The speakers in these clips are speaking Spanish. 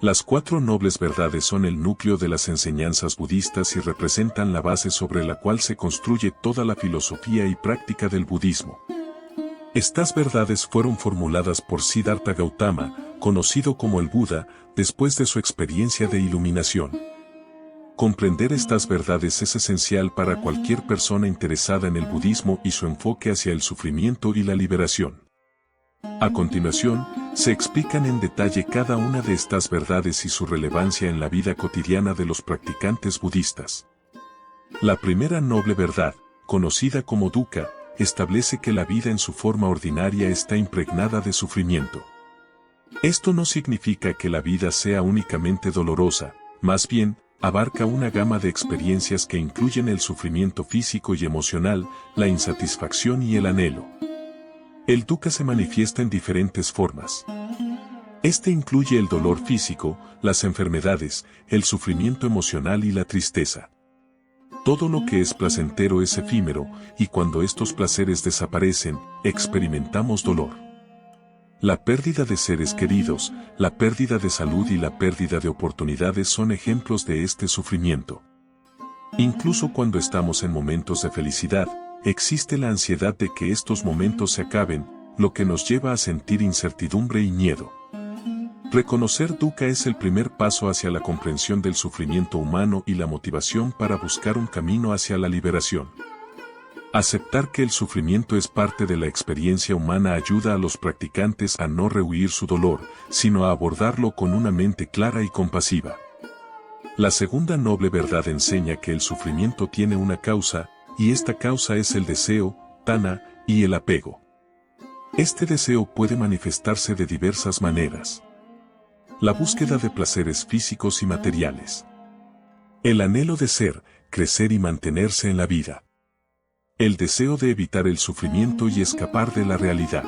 Las cuatro nobles verdades son el núcleo de las enseñanzas budistas y representan la base sobre la cual se construye toda la filosofía y práctica del budismo. Estas verdades fueron formuladas por Siddhartha Gautama, conocido como el Buda, después de su experiencia de iluminación. Comprender estas verdades es esencial para cualquier persona interesada en el budismo y su enfoque hacia el sufrimiento y la liberación. A continuación, se explican en detalle cada una de estas verdades y su relevancia en la vida cotidiana de los practicantes budistas. La primera noble verdad, conocida como dukkha, establece que la vida en su forma ordinaria está impregnada de sufrimiento. Esto no significa que la vida sea únicamente dolorosa, más bien, abarca una gama de experiencias que incluyen el sufrimiento físico y emocional, la insatisfacción y el anhelo. El dukkha se manifiesta en diferentes formas. Este incluye el dolor físico, las enfermedades, el sufrimiento emocional y la tristeza. Todo lo que es placentero es efímero, y cuando estos placeres desaparecen, experimentamos dolor. La pérdida de seres queridos, la pérdida de salud y la pérdida de oportunidades son ejemplos de este sufrimiento. Incluso cuando estamos en momentos de felicidad, existe la ansiedad de que estos momentos se acaben, lo que nos lleva a sentir incertidumbre y miedo. Reconocer dukkha es el primer paso hacia la comprensión del sufrimiento humano y la motivación para buscar un camino hacia la liberación. Aceptar que el sufrimiento es parte de la experiencia humana ayuda a los practicantes a no rehuir su dolor, sino a abordarlo con una mente clara y compasiva. La segunda noble verdad enseña que el sufrimiento tiene una causa, y esta causa es el deseo, tanha, y el apego. Este deseo puede manifestarse de diversas maneras. La búsqueda de placeres físicos y materiales. El anhelo de ser, crecer y mantenerse en la vida. El deseo de evitar el sufrimiento y escapar de la realidad.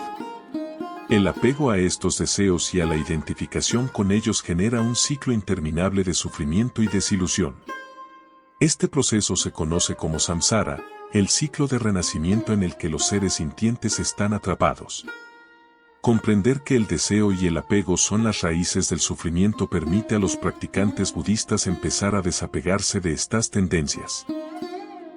El apego a estos deseos y a la identificación con ellos genera un ciclo interminable de sufrimiento y desilusión. Este proceso se conoce como samsara, el ciclo de renacimiento en el que los seres sintientes están atrapados. Comprender que el deseo y el apego son las raíces del sufrimiento permite a los practicantes budistas empezar a desapegarse de estas tendencias.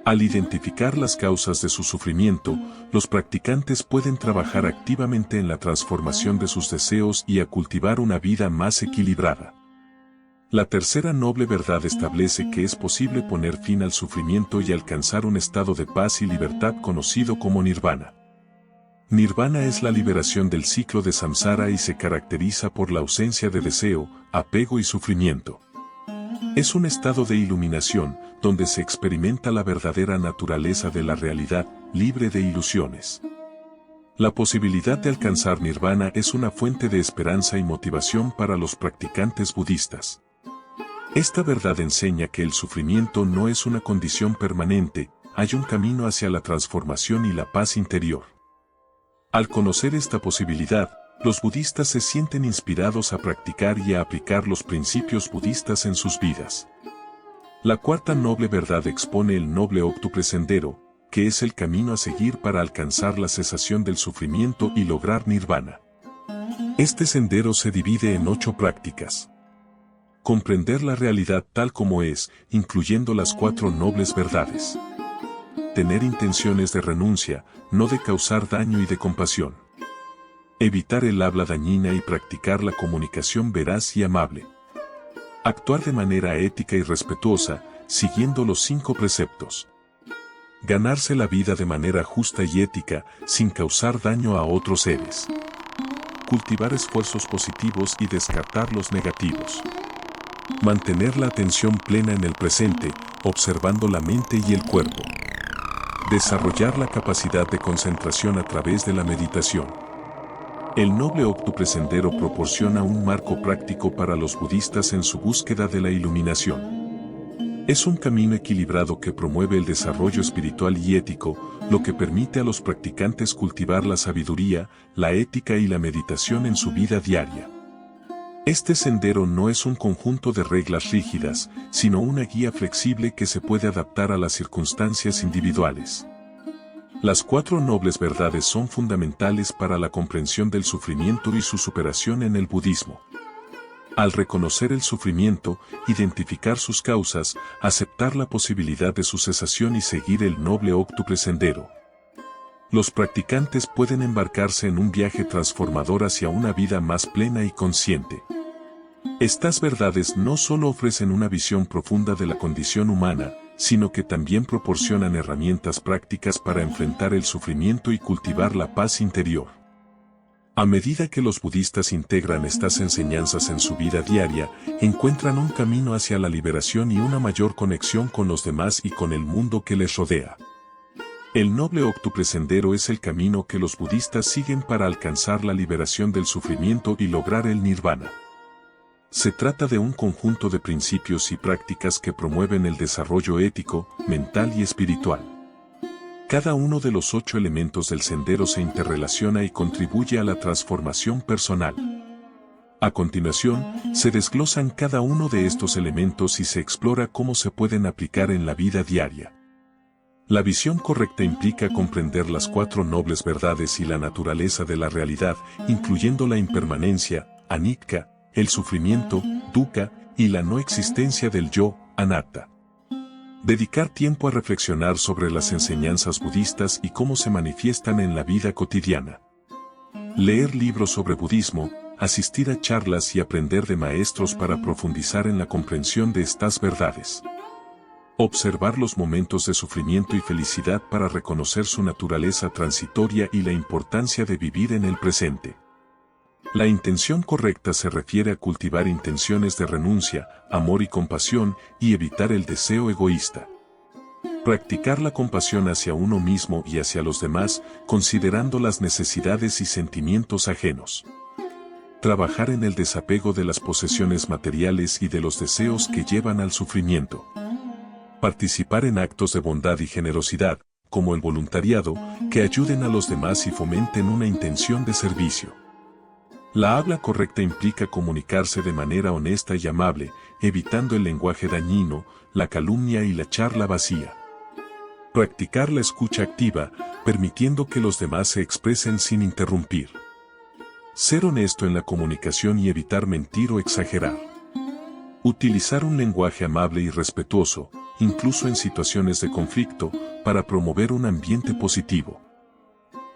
Al identificar las causas de su sufrimiento, los practicantes pueden trabajar activamente en la transformación de sus deseos y a cultivar una vida más equilibrada. La tercera noble verdad establece que es posible poner fin al sufrimiento y alcanzar un estado de paz y libertad conocido como nirvana. Nirvana es la liberación del ciclo de samsara y se caracteriza por la ausencia de deseo, apego y sufrimiento. Es un estado de iluminación, donde se experimenta la verdadera naturaleza de la realidad, libre de ilusiones. La posibilidad de alcanzar nirvana es una fuente de esperanza y motivación para los practicantes budistas. Esta verdad enseña que el sufrimiento no es una condición permanente, hay un camino hacia la transformación y la paz interior. Al conocer esta posibilidad, los budistas se sienten inspirados a practicar y a aplicar los principios budistas en sus vidas. La cuarta noble verdad expone el noble octuple sendero, que es el camino a seguir para alcanzar la cesación del sufrimiento y lograr nirvana. Este sendero se divide en 8 prácticas. Comprender la realidad tal como es, incluyendo las 4 nobles verdades. Tener intenciones de renuncia, no de causar daño y de compasión. Evitar el habla dañina y practicar la comunicación veraz y amable. Actuar de manera ética y respetuosa, siguiendo los 5 preceptos. Ganarse la vida de manera justa y ética, sin causar daño a otros seres. Cultivar esfuerzos positivos y descartar los negativos. Mantener la atención plena en el presente, observando la mente y el cuerpo. Desarrollar la capacidad de concentración a través de la meditación. El noble octuple sendero proporciona un marco práctico para los budistas en su búsqueda de la iluminación. Es un camino equilibrado que promueve el desarrollo espiritual y ético, lo que permite a los practicantes cultivar la sabiduría, la ética y la meditación en su vida diaria. Este sendero no es un conjunto de reglas rígidas, sino una guía flexible que se puede adaptar a las circunstancias individuales. Las 4 nobles verdades son fundamentales para la comprensión del sufrimiento y su superación en el budismo. Al reconocer el sufrimiento, identificar sus causas, aceptar la posibilidad de su cesación y seguir el noble óctuple sendero, los practicantes pueden embarcarse en un viaje transformador hacia una vida más plena y consciente. Estas verdades no solo ofrecen una visión profunda de la condición humana, sino que también proporcionan herramientas prácticas para enfrentar el sufrimiento y cultivar la paz interior. A medida que los budistas integran estas enseñanzas en su vida diaria, encuentran un camino hacia la liberación y una mayor conexión con los demás y con el mundo que les rodea. El noble óctuple sendero es el camino que los budistas siguen para alcanzar la liberación del sufrimiento y lograr el nirvana. Se trata de un conjunto de principios y prácticas que promueven el desarrollo ético, mental y espiritual. Cada uno de los 8 elementos del sendero se interrelaciona y contribuye a la transformación personal. A continuación, se desglosan cada uno de estos elementos y se explora cómo se pueden aplicar en la vida diaria. La visión correcta implica comprender las 4 nobles verdades y la naturaleza de la realidad, incluyendo la impermanencia, anicca, el sufrimiento, dukkha, y la no existencia del yo, anatta. Dedicar tiempo a reflexionar sobre las enseñanzas budistas y cómo se manifiestan en la vida cotidiana. Leer libros sobre budismo, asistir a charlas y aprender de maestros para profundizar en la comprensión de estas verdades. Observar los momentos de sufrimiento y felicidad para reconocer su naturaleza transitoria y la importancia de vivir en el presente. La intención correcta se refiere a cultivar intenciones de renuncia, amor y compasión, y evitar el deseo egoísta. Practicar la compasión hacia uno mismo y hacia los demás, considerando las necesidades y sentimientos ajenos. Trabajar en el desapego de las posesiones materiales y de los deseos que llevan al sufrimiento. Participar en actos de bondad y generosidad, como el voluntariado, que ayuden a los demás y fomenten una intención de servicio. La habla correcta implica comunicarse de manera honesta y amable, evitando el lenguaje dañino, la calumnia y la charla vacía. Practicar la escucha activa, permitiendo que los demás se expresen sin interrumpir. Ser honesto en la comunicación y evitar mentir o exagerar. Utilizar un lenguaje amable y respetuoso, incluso en situaciones de conflicto, para promover un ambiente positivo.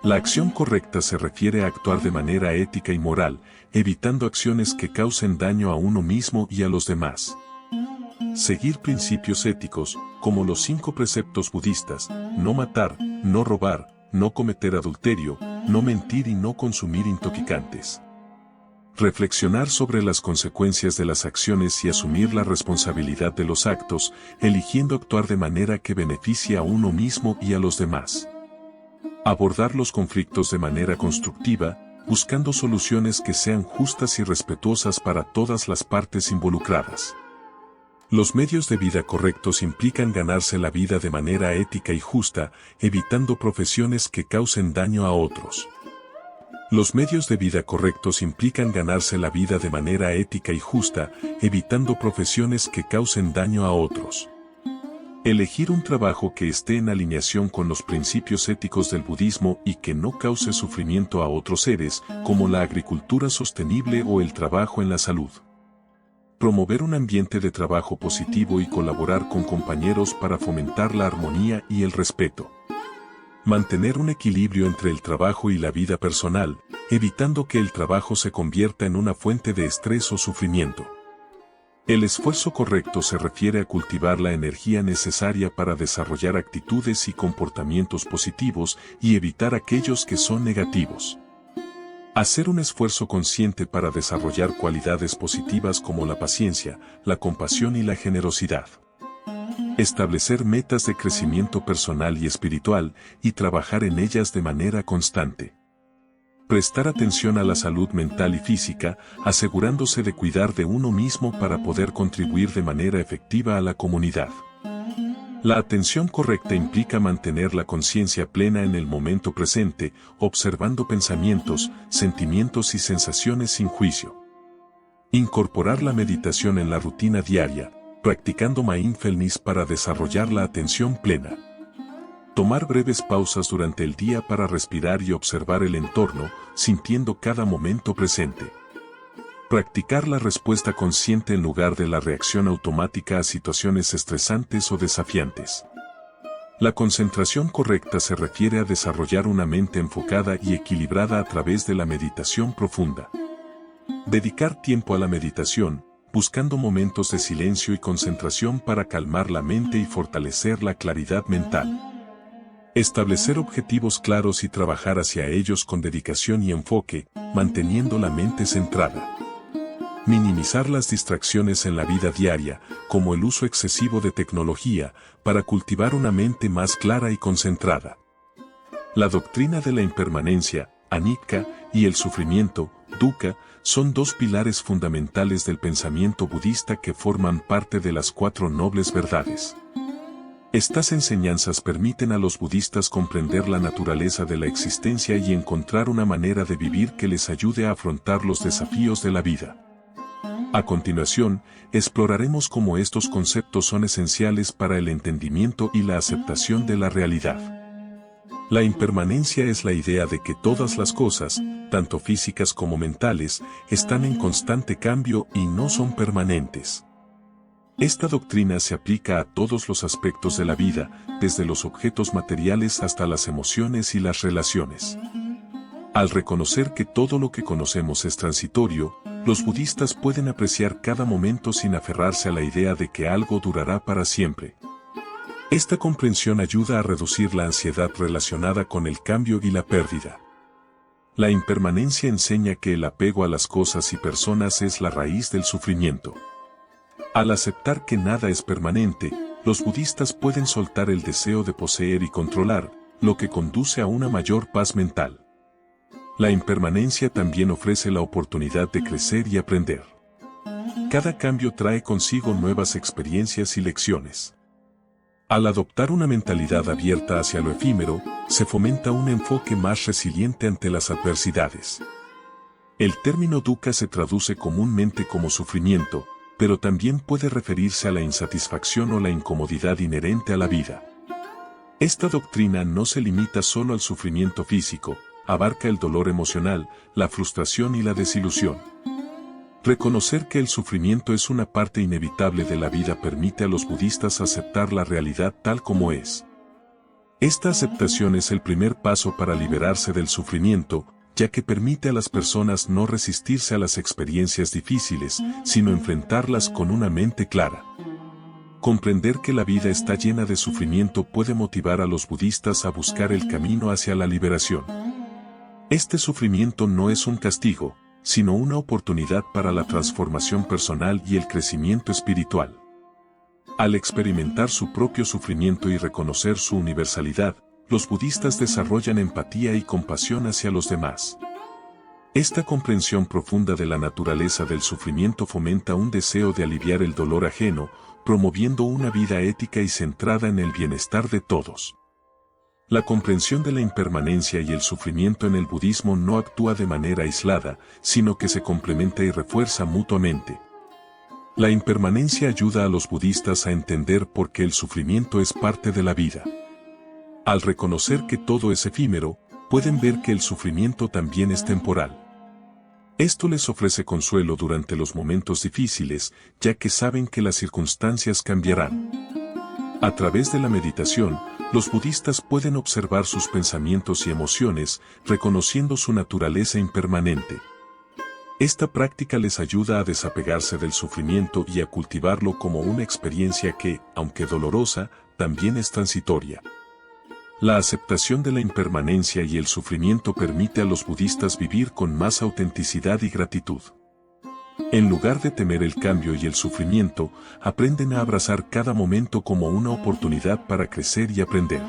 La acción correcta se refiere a actuar de manera ética y moral, evitando acciones que causen daño a uno mismo y a los demás. Seguir principios éticos, como los 5 preceptos budistas: no matar, no robar, no cometer adulterio, no mentir y no consumir intoxicantes. Reflexionar sobre las consecuencias de las acciones y asumir la responsabilidad de los actos, eligiendo actuar de manera que beneficie a uno mismo y a los demás. Abordar los conflictos de manera constructiva, buscando soluciones que sean justas y respetuosas para todas las partes involucradas. Los medios de vida correctos implican ganarse la vida de manera ética y justa, evitando profesiones que causen daño a otros. Los medios de vida correctos implican ganarse la vida de manera ética y justa, evitando profesiones que causen daño a otros. Elegir un trabajo que esté en alineación con los principios éticos del budismo y que no cause sufrimiento a otros seres, como la agricultura sostenible o el trabajo en la salud. Promover un ambiente de trabajo positivo y colaborar con compañeros para fomentar la armonía y el respeto. Mantener un equilibrio entre el trabajo y la vida personal, evitando que el trabajo se convierta en una fuente de estrés o sufrimiento. El esfuerzo correcto se refiere a cultivar la energía necesaria para desarrollar actitudes y comportamientos positivos y evitar aquellos que son negativos. Hacer un esfuerzo consciente para desarrollar cualidades positivas como la paciencia, la compasión y la generosidad. Establecer metas de crecimiento personal y espiritual, y trabajar en ellas de manera constante. Prestar atención a la salud mental y física, asegurándose de cuidar de uno mismo para poder contribuir de manera efectiva a la comunidad. La atención correcta implica mantener la conciencia plena en el momento presente, observando pensamientos, sentimientos y sensaciones sin juicio. Incorporar la meditación en la rutina diaria, practicando mindfulness para desarrollar la atención plena. Tomar breves pausas durante el día para respirar y observar el entorno, sintiendo cada momento presente. Practicar la respuesta consciente en lugar de la reacción automática a situaciones estresantes o desafiantes. La concentración correcta se refiere a desarrollar una mente enfocada y equilibrada a través de la meditación profunda. Dedicar tiempo a la meditación, buscando momentos de silencio y concentración para calmar la mente y fortalecer la claridad mental. Establecer objetivos claros y trabajar hacia ellos con dedicación y enfoque, manteniendo la mente centrada. Minimizar las distracciones en la vida diaria, como el uso excesivo de tecnología, para cultivar una mente más clara y concentrada. La doctrina de la impermanencia, anicca, y el sufrimiento, dukkha, son dos pilares fundamentales del pensamiento budista que forman parte de las 4 nobles verdades. Estas enseñanzas permiten a los budistas comprender la naturaleza de la existencia y encontrar una manera de vivir que les ayude a afrontar los desafíos de la vida. A continuación, exploraremos cómo estos conceptos son esenciales para el entendimiento y la aceptación de la realidad. La impermanencia es la idea de que todas las cosas, tanto físicas como mentales, están en constante cambio y no son permanentes. Esta doctrina se aplica a todos los aspectos de la vida, desde los objetos materiales hasta las emociones y las relaciones. Al reconocer que todo lo que conocemos es transitorio, los budistas pueden apreciar cada momento sin aferrarse a la idea de que algo durará para siempre. Esta comprensión ayuda a reducir la ansiedad relacionada con el cambio y la pérdida. La impermanencia enseña que el apego a las cosas y personas es la raíz del sufrimiento. Al aceptar que nada es permanente, los budistas pueden soltar el deseo de poseer y controlar, lo que conduce a una mayor paz mental. La impermanencia también ofrece la oportunidad de crecer y aprender. Cada cambio trae consigo nuevas experiencias y lecciones. Al adoptar una mentalidad abierta hacia lo efímero, se fomenta un enfoque más resiliente ante las adversidades. El término dukkha se traduce comúnmente como sufrimiento, pero también puede referirse a la insatisfacción o la incomodidad inherente a la vida. Esta doctrina no se limita solo al sufrimiento físico, abarca el dolor emocional, la frustración y la desilusión. Reconocer que el sufrimiento es una parte inevitable de la vida permite a los budistas aceptar la realidad tal como es. Esta aceptación es el primer paso para liberarse del sufrimiento, ya que permite a las personas no resistirse a las experiencias difíciles, sino enfrentarlas con una mente clara. Comprender que la vida está llena de sufrimiento puede motivar a los budistas a buscar el camino hacia la liberación. Este sufrimiento no es un castigo, sino una oportunidad para la transformación personal y el crecimiento espiritual. Al experimentar su propio sufrimiento y reconocer su universalidad, los budistas desarrollan empatía y compasión hacia los demás. Esta comprensión profunda de la naturaleza del sufrimiento fomenta un deseo de aliviar el dolor ajeno, promoviendo una vida ética y centrada en el bienestar de todos. La comprensión de la impermanencia y el sufrimiento en el budismo no actúa de manera aislada, sino que se complementa y refuerza mutuamente. La impermanencia ayuda a los budistas a entender por qué el sufrimiento es parte de la vida. Al reconocer que todo es efímero, pueden ver que el sufrimiento también es temporal. Esto les ofrece consuelo durante los momentos difíciles, ya que saben que las circunstancias cambiarán. A través de la meditación, los budistas pueden observar sus pensamientos y emociones, reconociendo su naturaleza impermanente. Esta práctica les ayuda a desapegarse del sufrimiento y a cultivarlo como una experiencia que, aunque dolorosa, también es transitoria. La aceptación de la impermanencia y el sufrimiento permite a los budistas vivir con más autenticidad y gratitud. En lugar de temer el cambio y el sufrimiento, aprenden a abrazar cada momento como una oportunidad para crecer y aprender.